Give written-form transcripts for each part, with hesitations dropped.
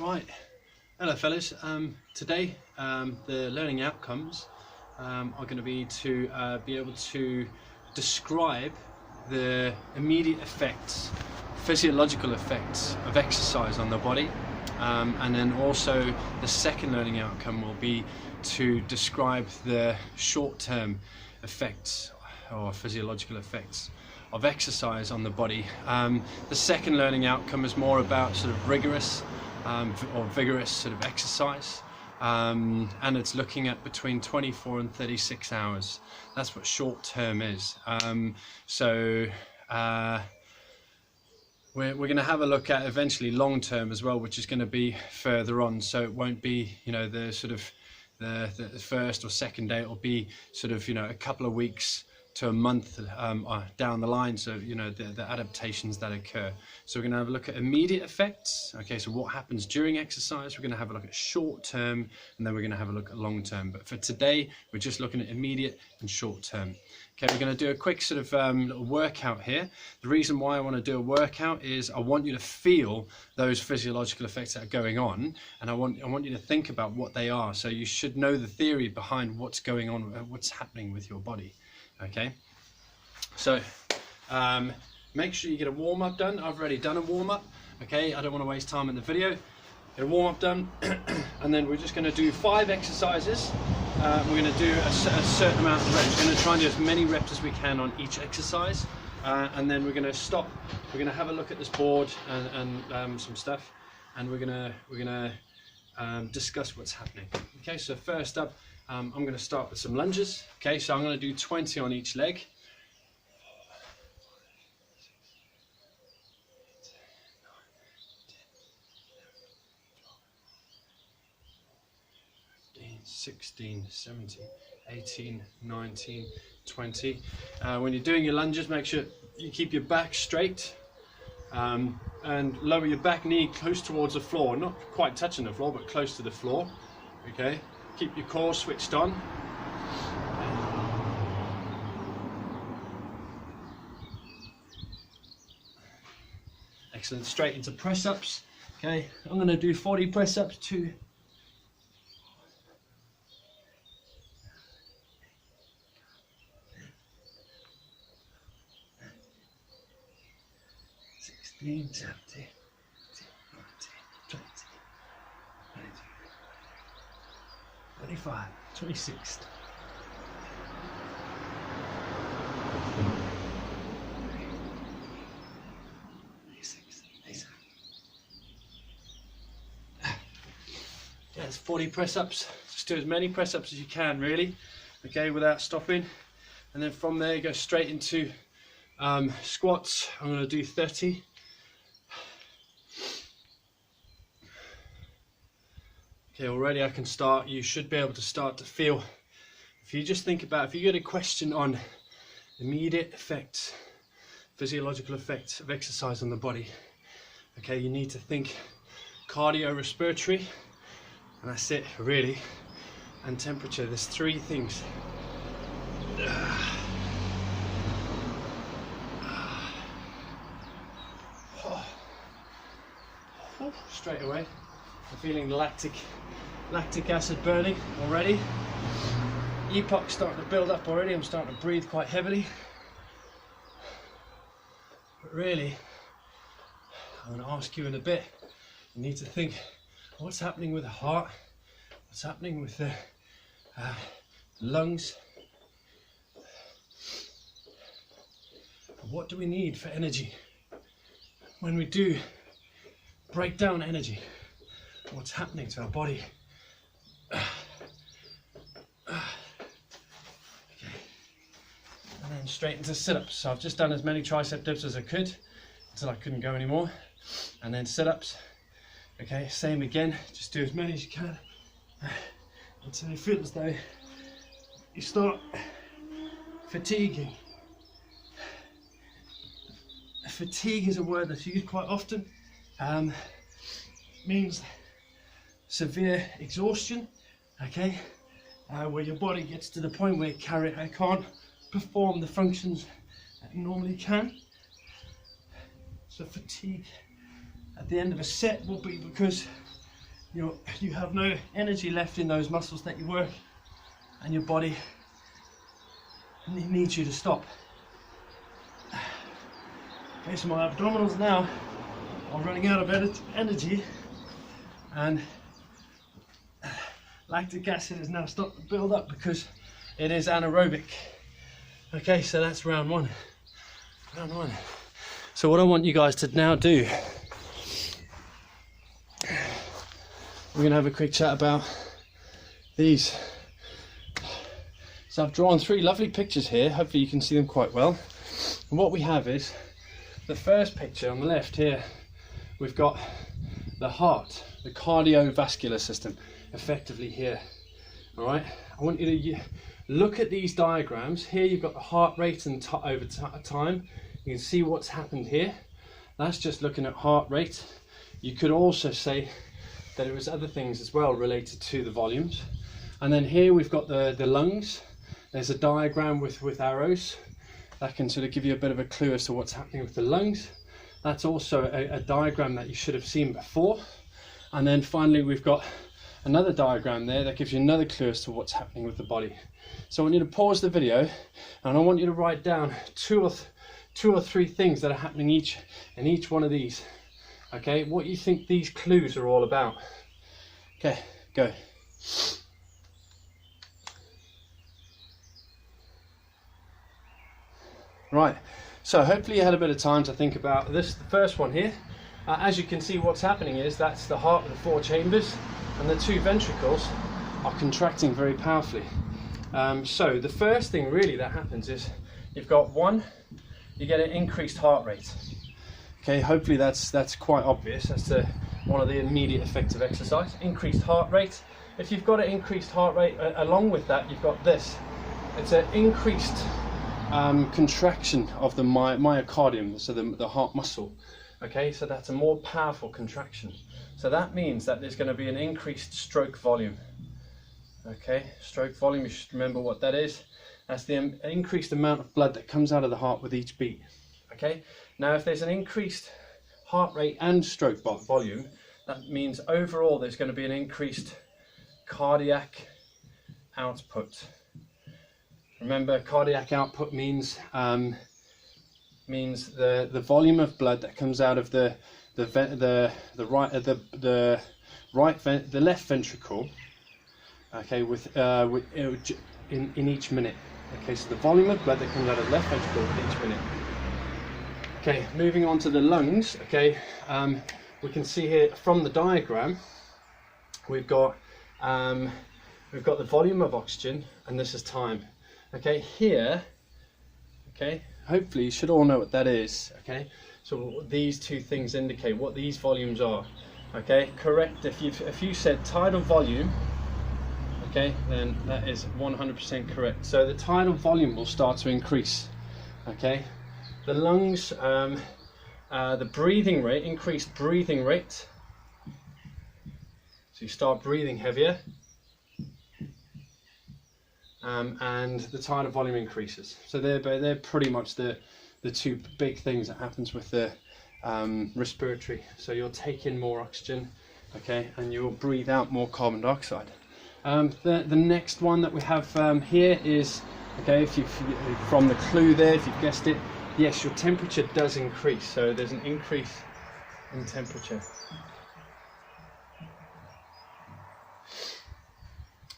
Right, hello fellas. Today the learning outcomes are going to be to be able to describe the immediate effects, physiological effects of exercise on the body, and then also the second learning outcome will be to describe the short-term effects or physiological effects of exercise on the body. The second learning outcome is more about sort of rigorous or vigorous sort of exercise, and it's looking at between 24 and 36 hours. That's what short term is. We're going to have a look at eventually long term as well, which is going to be further on. So it won't be, you know, the sort of the first or second day. It will be sort of, you know, a couple of weeks to a month down the line, so you know the adaptations that occur. So we're going to have a look at immediate effects. Okay, so what happens during exercise. We're going to have a look at short term, and then we're going to have a look at long term. But for today, we're just looking at immediate and short term. Okay, we're going to do a quick sort of little workout here. The reason why I want to do a workout is I want you to feel those physiological effects that are going on, and I want you to think about what they are. So you should know the theory behind what's going on, what's happening with your body. Okay, so make sure you get a warm-up done. I've already done a warm-up. Okay, I don't want to waste time in the video. Get a warm-up done, and then we're just going to do 5 exercises. We're going to do a certain amount of reps. We're going to try and do as many reps as we can on each exercise, and then we're going to stop. We're going to have a look at this board and some stuff, and we're going to discuss what's happening. Okay, so first up, I'm going to start with some lunges. Okay, so I'm going to do 20 on each leg. 16, 17, 18, 19, 20. When you're doing your lunges, make sure you keep your back straight, and lower your back knee close towards the floor, not quite touching the floor, but close to the floor. Okay, keep your core switched on. Excellent. Straight into press-ups. Okay, I'm going to do 40 press-ups, 2, 16, 17, 18, 19, 20, 22, 25, 26. Yeah, it's 40 press-ups. Just do as many press-ups as you can, really. Okay, without stopping. And then from there, you go straight into squats. I'm going to do 30. Okay, already I can start. You should be able to start to feel. If you just think about, if you get a question on immediate effects, physiological effects of exercise on the body, okay, you need to think cardiorespiratory, and that's it really, and temperature. There's 3 things. Straight away I'm feeling lactic acid burning already. EPOC starting to build up already. I'm starting to breathe quite heavily, but really I'm going to ask you in a bit. You need to think, what's happening with the heart, what's happening with the lungs, what do we need for energy when we do break down energy, what's happening to our body. Okay. And then straight into sit-ups. So I've just done as many tricep dips as I could until I couldn't go anymore, and then sit-ups. Okay, same again, just do as many as you can until you feel as though you start fatiguing. Fatigue is a word that's used quite often. Means severe exhaustion, okay, where your body gets to the point where it can't perform the functions that it normally can. So fatigue at the end of a set will be because you have no energy left in those muscles that you work, and your body needs you to stop. Okay, so my abdominals now are running out of energy, and lactic acid is now starting to build up because it is anaerobic. Okay, so that's round one. So what I want you guys to now do, we're going to have a quick chat about these. So I've drawn 3 lovely pictures here, hopefully you can see them quite well. And what we have is, the first picture on the left here, we've got the heart, the cardiovascular system, effectively here. All right, I want you to look at these diagrams. Here you've got the heart rate and over time. You can see what's happened here. That's just looking at heart rate. You could also say that it was other things as well related to the volumes. And then here we've got the lungs. There's a diagram with arrows that can sort of give you a bit of a clue as to what's happening with the lungs. That's also a diagram that you should have seen before. And then finally we've got another diagram there that gives you another clue as to what's happening with the body. So I want you to pause the video, and I want you to write down two or three things that are happening in each one of these. Okay, what you think these clues are all about. Okay, go. Right, so hopefully you had a bit of time to think about this. The first one here, as you can see, what's happening is that's the heart with the 4 chambers, and the 2 ventricles are contracting very powerfully. So the first thing really that happens is you've got you get an increased heart rate. Okay, hopefully that's quite obvious. That's one of the immediate effects of exercise. Increased heart rate. If you've got an increased heart rate, along with that, you've got this. It's an increased contraction of the myocardium, so the heart muscle. Okay, so that's a more powerful contraction. So that means that there's going to be an increased stroke volume. Okay, stroke volume, you should remember what that is. That's the increased amount of blood that comes out of the heart with each beat. Okay, now if there's an increased heart rate and stroke volume, that means overall there's going to be an increased cardiac output. Remember, cardiac output means the volume of blood that comes out of the left ventricle. Okay, in each minute. Okay, so the volume of blood that comes out of the left ventricle each minute. Okay, moving on to the lungs. Okay, we can see here from the diagram, we've got the volume of oxygen, and this is time. Okay, here, okay, hopefully you should all know what that is. Okay, so these 2 things indicate what these volumes are. Okay, correct. If you said tidal volume, okay, then that is 100% correct. So the tidal volume will start to increase. Okay, the lungs, the breathing rate, increased breathing rate. So you start breathing heavier, and the tidal volume increases. So they're pretty much the 2 big things that happens with the respiratory. So you'll take in more oxygen, okay, and you'll breathe out more carbon dioxide. The next one that we have here is, okay, if from the clue there, if you've guessed it, yes, your temperature does increase. So there's an increase in temperature.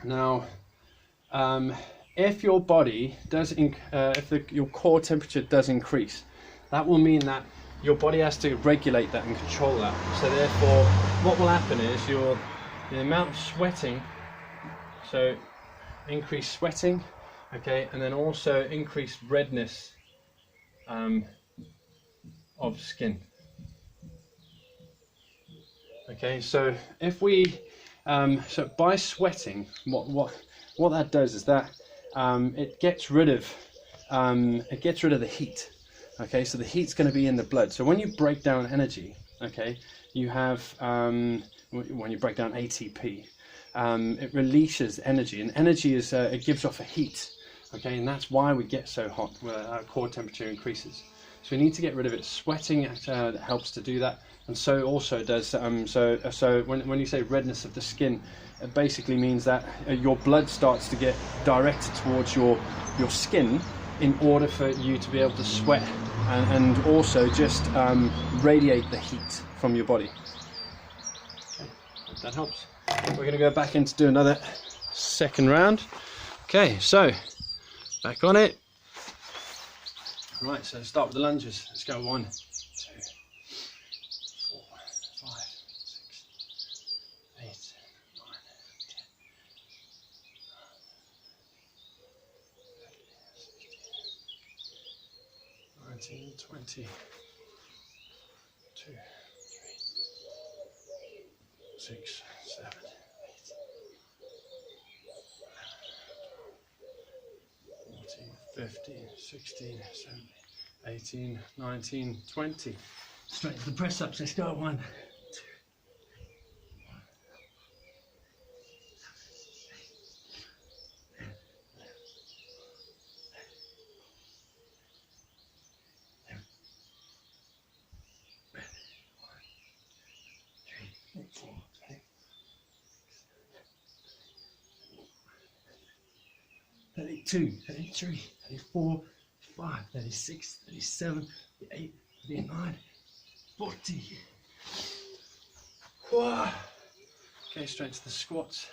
Now, if your body does, your core temperature does increase, that will mean that your body has to regulate that and control that. So therefore, what will happen is the amount of sweating. So increased sweating, okay, and then also increased redness of skin. Okay, so if we so by sweating, what that does is that it gets rid of the heat. Okay, so the heat's going to be in the blood. So when you break down energy, okay, you have when you break down ATP. It releases energy, and energy is it gives off a heat. Okay, and that's why we get so hot, where our core temperature increases. So we need to get rid of it. Sweating helps to do that. And so also does so when you say redness of the skin, it basically means that your blood starts to get directed towards your skin in order for you to be able to sweat and also just radiate the heat from your body. Okay, hope that helps. We're going to go back in to do another second round. Okay, so back on it. Right, so start with the lunges. Let's go 1, 2, 4, 5, 6, 8, 9, 10, 19, 20, 2, 3, 6, 7, 8, 14, 15, 16, 17, 18, 19, 20. Straight to the press ups. Let's go. 1, 2, 32, 33, 34, 35, 36, 37, 38, 39, 40. Whoa. Okay, straight to the squats.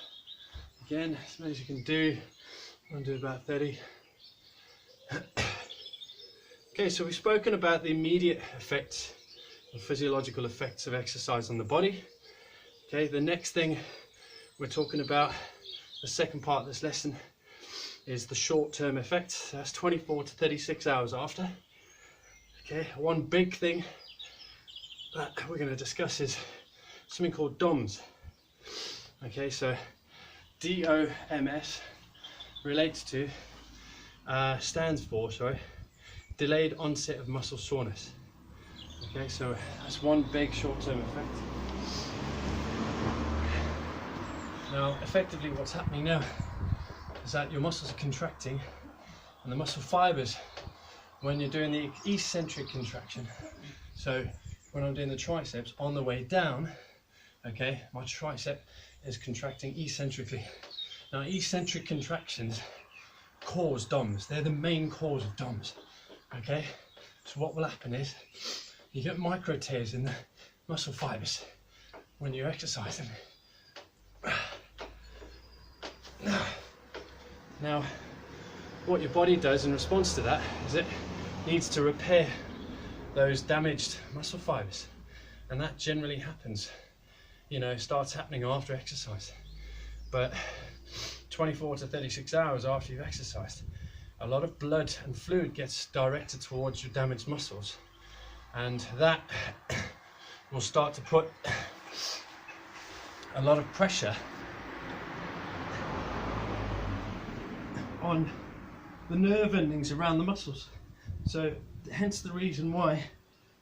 Again, as many as you can do. I'm going to do about 30. Okay, so we've spoken about the immediate effects, the physiological effects of exercise on the body. Okay, the next thing we're talking about, the second part of this lesson, is the short-term effect. That's 24 to 36 hours after. Okay, one big thing that we're going to discuss is something called DOMS. Okay, so DOMS relates to, stands for, delayed onset of muscle soreness. Okay, so that's one big short-term effect. Now, effectively what's happening now is that your muscles are contracting, and the muscle fibers, when you're doing the eccentric contraction, so when I'm doing the triceps on the way down, okay, my tricep is contracting eccentrically. Now, eccentric contractions cause DOMS. They're the main cause of DOMS. Okay, so what will happen is you get micro tears in the muscle fibers when you're exercising. Now, what your body does in response to that is it needs to repair those damaged muscle fibers, and that generally happens, starts happening after exercise. But 24 to 36 hours after you've exercised, a lot of blood and fluid gets directed towards your damaged muscles, and that will start to put a lot of pressure on the nerve endings around the muscles. So hence the reason why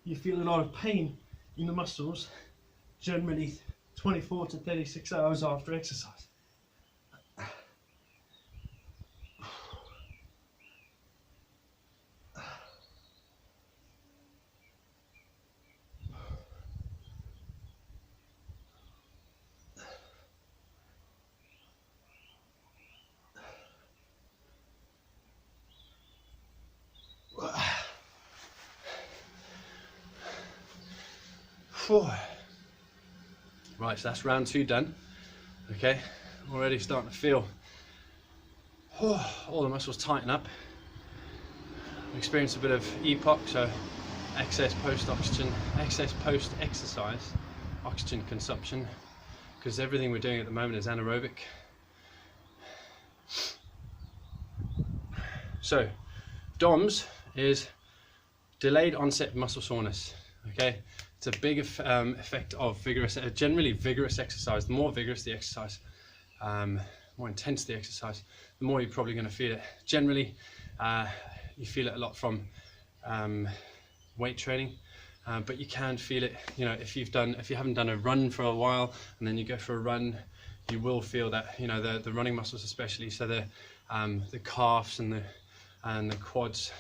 you feel a lot of pain in the muscles generally 24 to 36 hours after exercise. Right, so that's round 2 done. Okay, already starting to feel all the muscles tighten up. Experience a bit of EPOC, so excess post-exercise oxygen consumption, because everything we're doing at the moment is anaerobic. So DOMS is delayed onset muscle soreness. Okay, it's a big effect of generally vigorous exercise. The more vigorous the exercise, more intense the exercise, the more you're probably going to feel it. Generally, you feel it a lot from weight training, but you can feel it. If you haven't done a run for a while, and then you go for a run, you will feel that. The running muscles, especially, so the calves and the quads,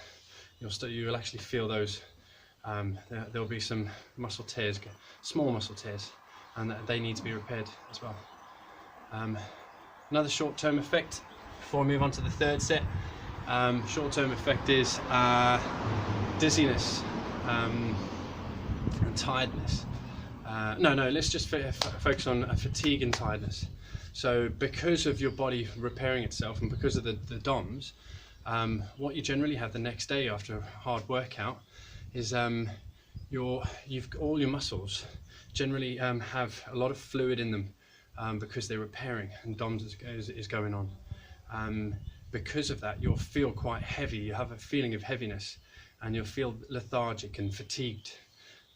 you will actually feel those there'll be some muscle tears, small muscle tears, and they need to be repaired as well. Another short-term effect, before I move on to the third set, short-term effect is dizziness and tiredness. Let's just focus on fatigue and tiredness. So because of your body repairing itself and because of the DOMS, what you generally have the next day after a hard workout is all your muscles generally have a lot of fluid in them because they're repairing and DOMS is going on. Because of that, you'll feel quite heavy. You have a feeling of heaviness and you'll feel lethargic and fatigued.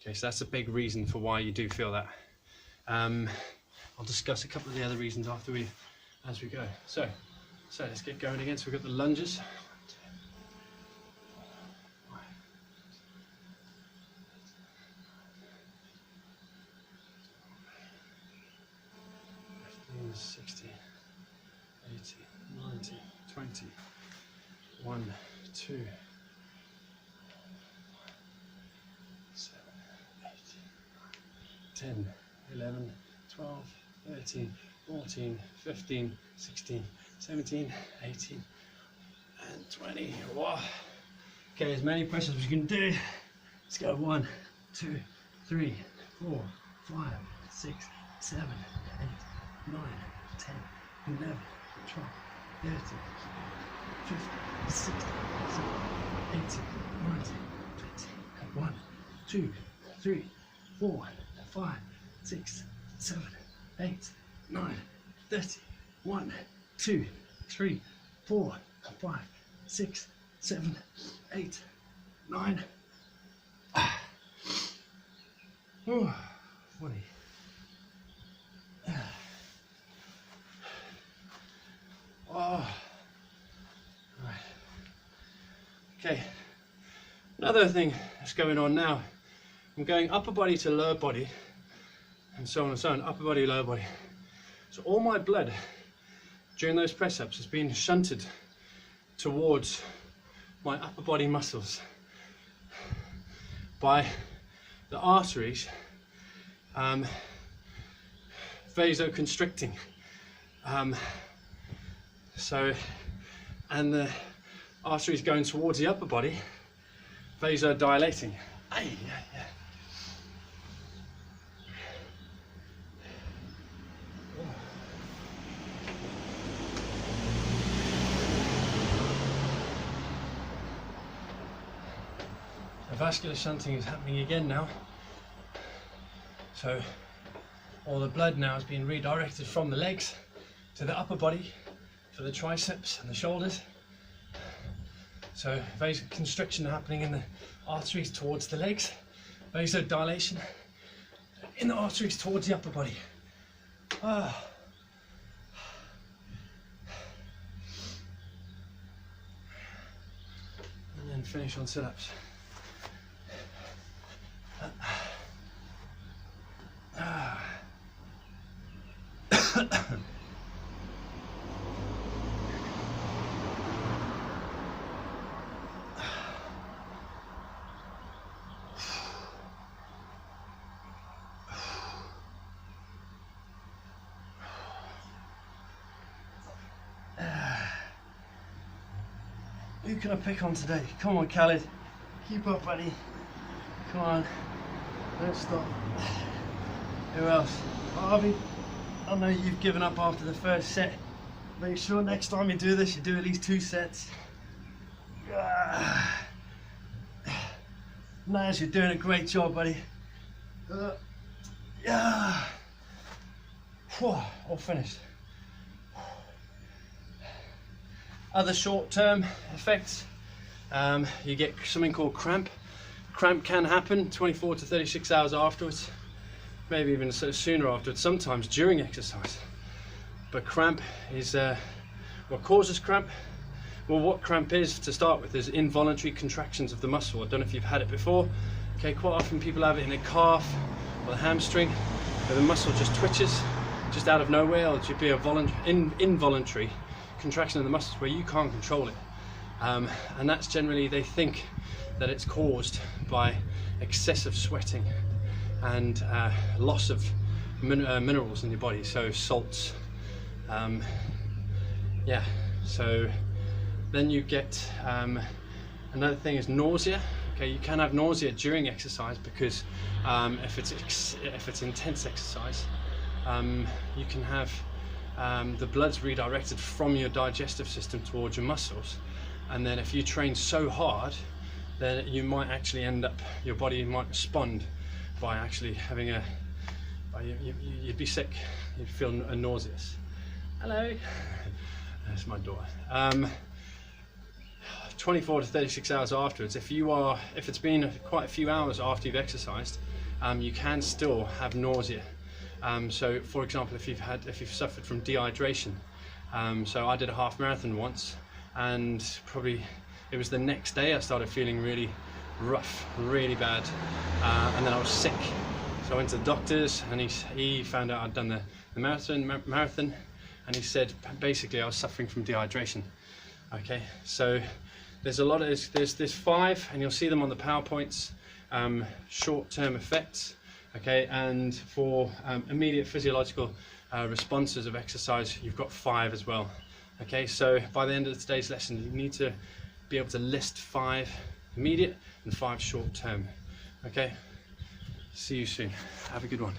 Okay, so that's a big reason for why you do feel that. I'll discuss a couple of the other reasons as we go. So let's get going again. So we've got the lunges. 60, 80, 90, 20, 1, 2, 7, 8, 10, 11, 12, 13, 14, 15, 16, 17, 18, and 20. Wow. Okay, as many press ups as you can do. Let's go. 1, 2, 3, 4, 5, 6, 7, 8, 9, 10, 11, 12, 13, 15, 16, 17, 18, 19, 20. 1, 2, 3, 4, 5, 6, 7, 8, 9, 30. 1, 2, 3, 4, 5, 6, 7, 8, 9. 40. Right. Okay, another thing that's going on now, I'm going upper body to lower body and so on and so on, upper body, lower body. So all my blood during those press ups has been shunted towards my upper body muscles by the arteries vasoconstricting. And the arteries going towards the upper body, vasodilating. The vascular shunting is happening again now. So all the blood now is being redirected from the legs to the upper body for the triceps and the shoulders. So vasoconstriction happening in the arteries towards the legs, vasodilation in the arteries towards the upper body. And then finish on sit-ups. Who can I pick on today? Come on, Khaled. Keep up, buddy. Come on. Don't stop. Who else? Harvey, I know you've given up after the first set. Make sure next time you do this, you do at least 2 sets. Nice, you're doing a great job, buddy. All finished. Other short-term effects, you get something called cramp. Cramp can happen 24 to 36 hours afterwards, maybe even sooner afterwards, sometimes during exercise. But cramp is what causes cramp. Well, what cramp is, to start with, is involuntary contractions of the muscle. I don't know if you've had it before. Okay, quite often people have it in the calf or the hamstring, where the muscle just twitches just out of nowhere, or it should be a involuntary contraction of the muscles where you can't control it, and that's generally, they think that it's caused by excessive sweating and loss of minerals in your body, so salts. Yeah, so then you get another thing is nausea. Okay, you can have nausea during exercise because if it's intense exercise, you can have the blood's redirected from your digestive system towards your muscles, and then if you train so hard, then you might actually end up, your body might respond by actually having you'd be sick, you'd feel nauseous. Hello, that's my door. 24 to 36 hours afterwards, if it's been quite a few hours after you've exercised, you can still have nausea. So for example, if you've suffered from dehydration, so I did a half marathon once, and probably it was the next day I started feeling really rough, really bad, and then I was sick. So I went to the doctors, and he found out I'd done the marathon, and he said basically I was suffering from dehydration. Okay, so there's a lot of there's 5, and you'll see them on the PowerPoints, short-term effects. Okay, and for immediate physiological responses of exercise, you've got 5 as well. Okay, so by the end of today's lesson, you need to be able to list 5 immediate and 5 short-term. Okay, see you soon. Have a good one.